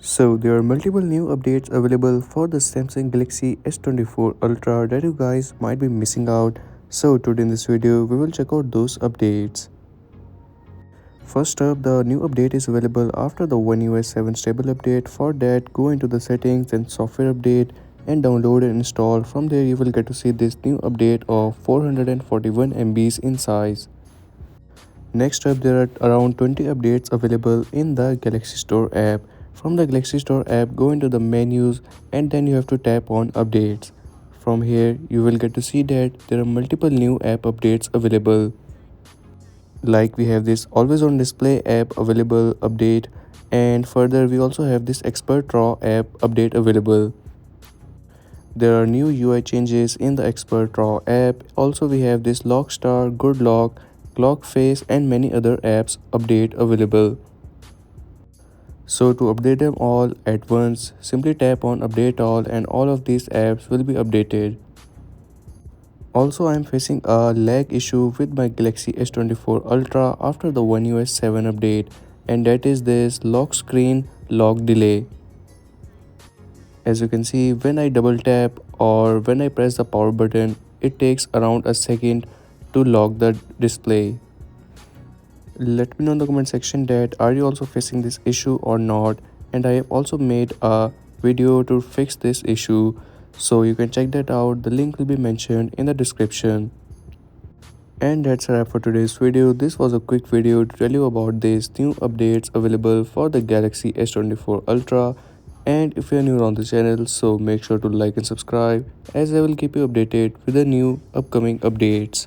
So there are multiple new updates available for the Samsung Galaxy S24 Ultra that you guys might be missing out. So today in this video we will check out those updates. First up, the new update is available after the One UI 7 stable update. For that, go into the settings and software update and download and install. From there you will get to see this new update of 441 MBs in size. Next up, there are around 20 updates available in the Galaxy Store app. From the Galaxy Store app, go into the menus and then you have to tap on updates. From here, you will get to see that there are multiple new app updates available. Like we have this always on display app available update, and further we also have this expert raw app update available. There are new UI changes in the Expert Raw app. Also, we have this Lockstar, Good Lock, Clock Face, and many other apps update available. So to update them all at once, simply tap on Update All and all of these apps will be updated. Also, I am facing a lag issue with my Galaxy S24 Ultra after the One UI 7 update, and that is this lock screen lock delay. As you can see, when I double tap or when I press the power button, it takes around a second to lock the display. Let me know in the comment section that are you also facing this issue or not, and I have also made a video to fix this issue, so you can check that out. The link will be mentioned in the description. And that's a wrap for today's video. This was a quick video to tell you about these new updates available for the Galaxy S24 Ultra. And if you are new on the channel, so make sure to like and subscribe, as I will keep you updated with the new upcoming updates.